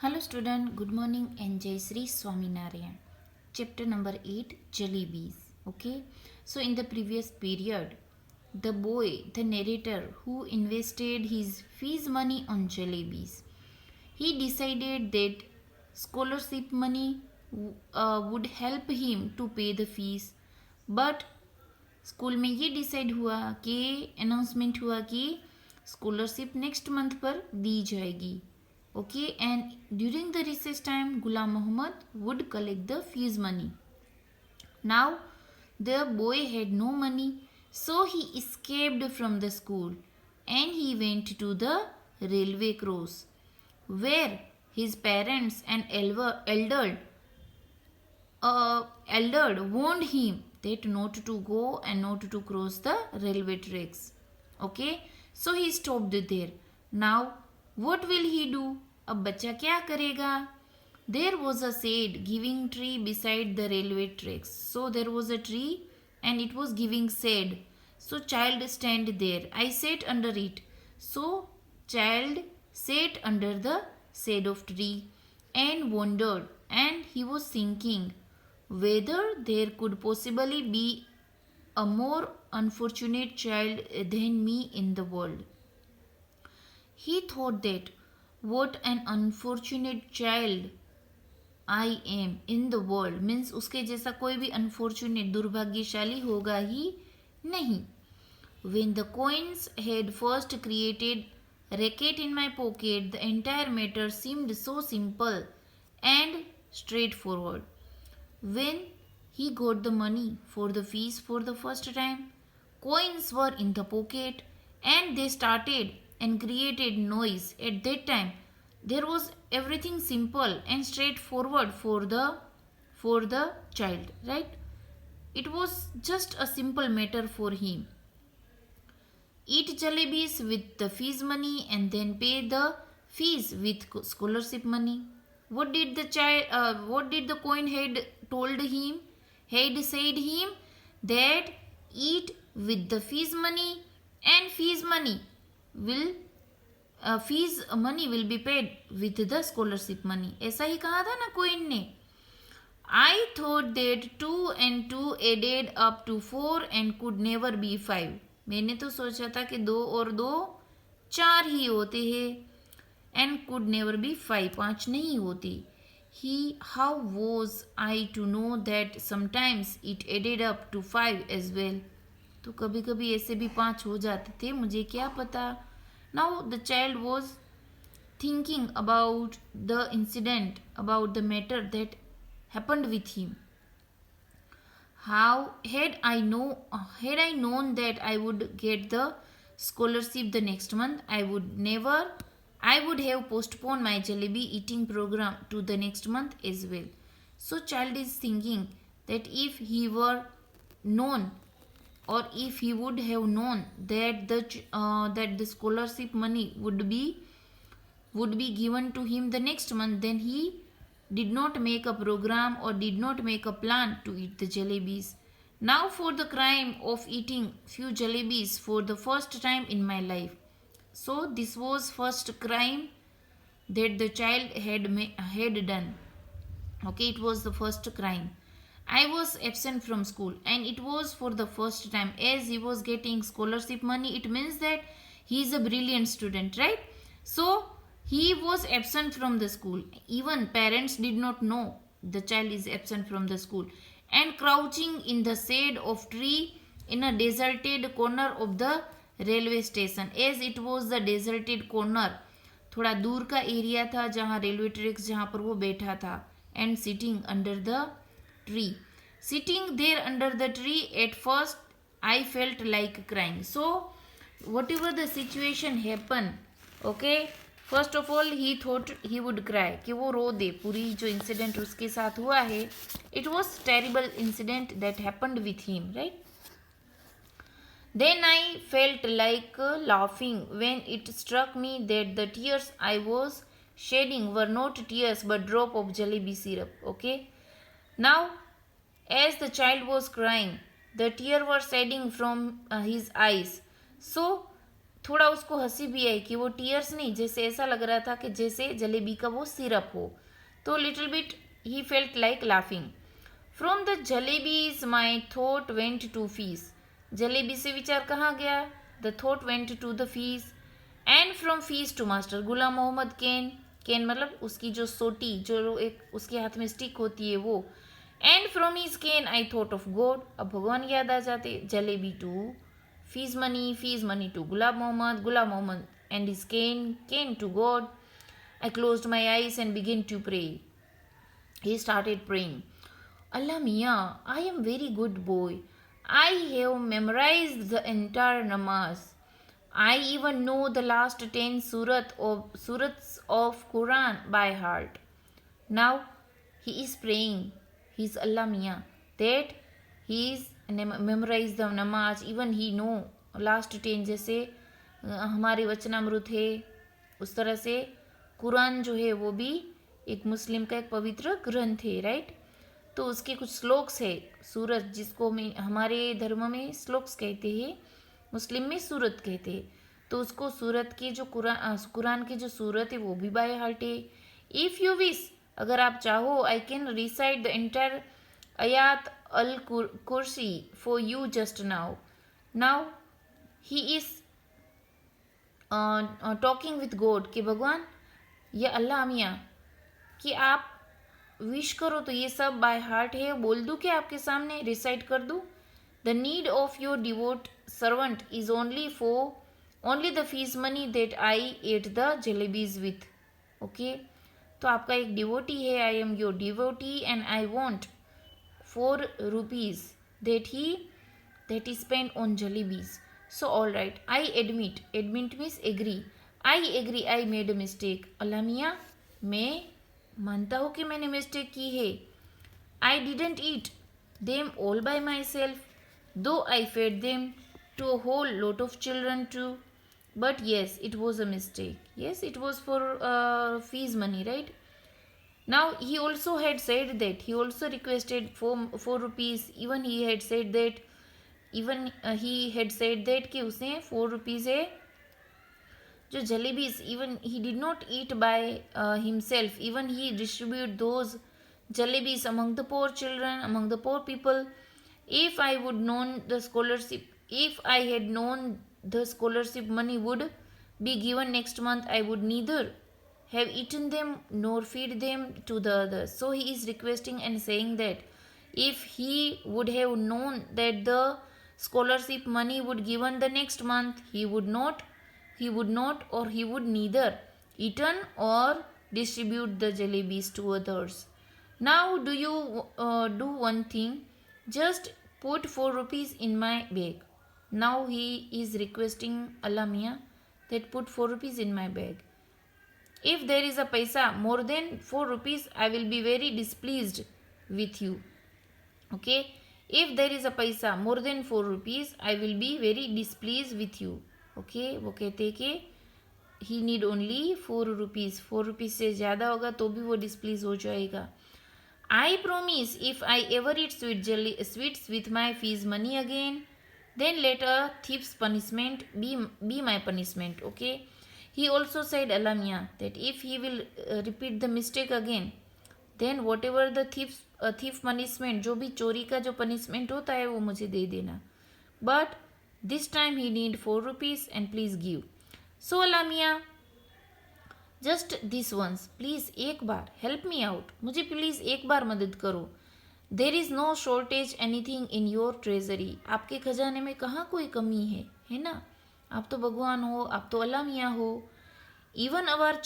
Hello student, good morning and Jai Sri Swaminarayan. Chapter number 8, Jalebies. Okay, so in the previous period, the boy, the narrator who invested his fees money on jalebies, he decided that scholarship money would help him to pay the fees. But school में ये decide हुआ कि announcement हुआ कि scholarship next month पर दी जाएगी. Okay, and during the recess time, Ghulam Muhammad would collect the fees money. Now, the boy had no money, so he escaped from the school and he went to the railway cross, where his parents and elder warned him that not to go and not to cross the railway tracks. Okay, so he stopped there. Now, what will he do? अब बच्चा क्या करेगा? There was a shade giving tree beside the railway tracks. So there was a tree and it was giving shade. So child stand there. I sat under it. So child sat under the shade of tree and wondered, and he was thinking whether there could possibly be a more unfortunate child than me in the world. He thought that what an unfortunate child I am in the world, means उसके जैसा कोई भी unfortunate दुर्भाग्यशाली होगा ही नहीं. When the coins had first created racket in my pocket, the entire matter seemed so simple and straightforward. When he got the money for the fees for the first time, coins were in the pocket and they started and created noise. At that time, there was everything simple and straightforward for the child, right? It was just a simple matter for him. Eat jalebis with the fees money and then pay the fees with scholarship money. What did the child? What did the coin had told him? Had said him that eat with the fees money and fees money will be paid with the scholarship money. ऐसा ही कहा था ना coin ने. I thought that 2 and 2 added up to 4 and could never be 5. मैंने तो सोचा था कि 2 और 2 4 ही होते हैं and could never be 5, 5 नहीं होती. How was I to know that sometimes it added up to 5 as well? तो कभी कभी ऐसे भी 5 हो जाते थे, मुझे क्या पता. Now the child was thinking about the incident, about the matter that happened with him. How had I known that I would get the scholarship the next month, I would have postponed my jalebi eating program to the next month as well. So child is thinking that if he were known, or if he would have known that the scholarship money would be given to him the next month, then he did not make a program or did not make a plan to eat the jalebis. Now for the crime of eating few jalebis for the first time in my life. So this was first crime that the child had done. Okay, it was the first crime. I was absent from school and it was for the first time. As he was getting scholarship money, it means that he is a brilliant student, right? So he was absent from the school. Even parents did not know the child is absent from the school. And crouching in the shade of tree in a deserted corner of the railway station. As it was the deserted corner, थोड़ा दूर का area था जहाँ railway tracks जहाँ पर वो बैठा था. And sitting under the tree. Sitting there under the tree, at first I felt like crying. So whatever the situation happened, okay, first of all he thought he would cry, कि वो रो दे. पूरी जो incident उसके साथ हुआ है, it was terrible incident that happened with him, right. Then I felt like laughing when it struck me that the tears I was shedding were not tears but drop of jalebi syrup. Okay. Now, as the child was crying, the tears were shedding from his eyes. So थोड़ा उसको हंसी भी आई कि वो tears नहीं, जैसे ऐसा लग रहा था कि जैसे जलेबी का वो सिरप हो, तो लिटिल बिट ही felt like laughing. From the jalebis my thought went to fees. Jalebi से विचार कहाँ गया? The thought went to the fees. And from fees to master Ghulam Mohammad cane. Cane मतलब उसकी जो सोटी, जो एक उसके हाथ में स्टिक होती है वो. And from his cane I thought of god. अब भगवान याद आ जाते. Jalebi to fees money to Ghulam Mohammad and his cane, cane to god. I closed my eyes and began to pray. He started praying. Allah Mia, I am very good boy. I have memorized the entire namaz. I even know the last 10 surats of Quran by heart. Now he is praying. He is Allah Mia. That he is memorized the namaz. Even he know last 10 जैसे हमारे वचनामृत है उस तरह से कुरान जो है वो भी एक मुस्लिम का एक पवित्र ग्रंथ है, राइट. तो उसके कुछ श्लोक्स है, सूरत, जिसको हमारे धर्म में श्लोक्स कहते हैं, मुस्लिम में सूरत कहते हैं. तो उसको सूरत के जो कुरान की जो सूरत है वो भी बाय हार्ट है. इफ़ यू विश, अगर आप चाहो, I can recite the entire आयात अल कुर्सी for you just now. Now he is talking with God कि भगवान ये अल्लाह मियाँ कि आप विश करो तो ये सब बाय हार्ट है, बोल दूँ क्या आपके सामने, रिसाइट कर दूँ. The need of your devote servant is only the fees money that I at the jalebis with. Okay, तो आपका एक डिवोटी है, I am your devotee and I want 4 rupees that he spent on jalebies. So all right, I admit means agree. I agree I made a mistake. अल्लाह मियाँ, मैं मानता हूँ कि मैंने मिस्टेक की है. I didn't eat them all by myself, though I fed them to a whole lot of children too. But yes, it was a mistake. Yes, it was for fees money, right? Now he also had said that he also requested 4 rupees. Even he had said that कि उसने 4 rupees है जो jalebis, even he did not eat by himself. Even he distributed those jalebis among the poor children, among the poor people. If I had known the scholarship money would be given next month, I would neither have eaten them nor feed them to the others. So he is requesting and saying that if he would have known that the scholarship money would given the next month, he would neither eaten or distribute the jalebis to others. Now do you do one thing, just put 4 rupees in my bag. Now he is requesting Allah Mia that put 4 rupees in my bag. If there is a paisa more than 4 rupees, I will be very displeased with you. Okay, if there is a paisa more than 4 rupees, I will be very displeased with you. Okay, वो कहते हैं कि he need only 4 rupees. 4 rupees से ज़्यादा होगा तो भी वो displeased हो जाएगा. I promise if I ever eat sweets with my fees money again, then let a thief's punishment be my punishment. Okay. He also said Allah Mia that if he will repeat the mistake again, then whatever the thief punishment, जो भी चोरी का जो punishment होता है वो मुझे दे देना. But this time he need 4 rupees and please give. So Allah Mia, just this once, please एक बार help me out. मुझे please एक बार मदद करो. There is no shortage anything in your treasury. आपके खजाने में कहाँ कोई कमी है ना. आप तो भगवान हो, आप तो अल्लाह मियाँ हो. इवन अवर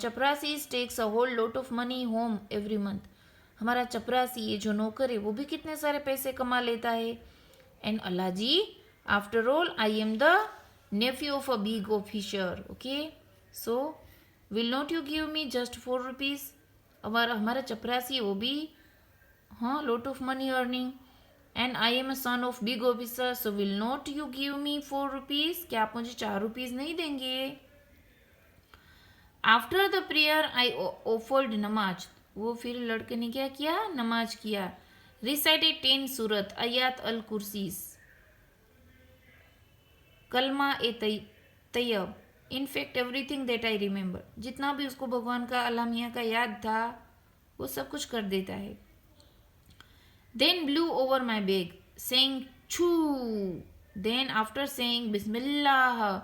चपरासीज takes a whole lot of money home every month. हमारा चपरासी, ये जो नौकर है, वो भी कितने सारे पैसे कमा लेता है. And Allah ji, after all I am the nephew of a big officer. Okay, so will not you give me just 4 rupees. हमारा चपरासी है, वो भी हाँ lot of money earning. And I am a son of big officer, so will not you give me 4 rupees? क्या आप मुझे 4 rupees नहीं देंगे? After the prayer, I offered namaz. वो फिर लड़के ने क्या किया? नमाज किया. Recited 10 सूरत, आयात अल कुर्सीस, कलमा ए तैयब, in fact everything that I remember, जितना भी उसको भगवान का अल्लाह मियाँ का याद था वो सब कुछ कर देता है. Then blew over my bag, saying choo. Then after saying Bismillah,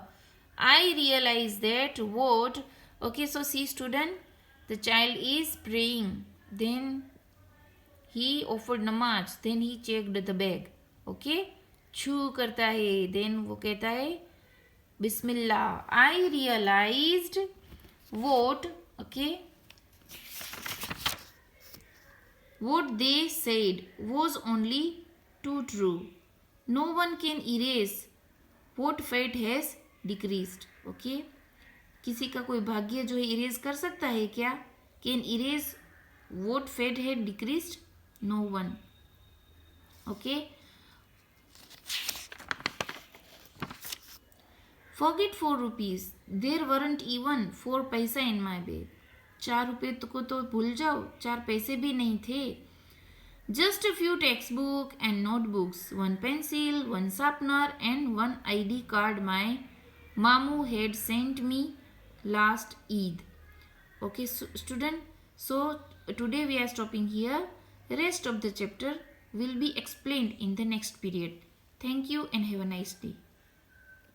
I realized that what. Okay, so see student, the child is praying. Then he offered namaz. Then he checked the bag. Okay, choo करता है. Then वो कहता है Bismillah. I realized what. Okay. What they said was only too true. No one can erase what fate has decreased. Okay? किसी का कोई भाग्य जो है इरेज कर सकता है क्या? Can erase what fate had decreased? No one. Okay? Forget 4 rupees. There weren't even 4 paisa in my bag. 4 रुपये को तो भूल जाओ, 4 पैसे भी नहीं थे. Just a few textbook and notebooks, 1 pencil, 1 sharpener and 1 ID card my mamu had sent me last Eid. Okay, student. So today we are stopping here. Rest of the chapter will be explained in the next period. Thank you and have a nice day.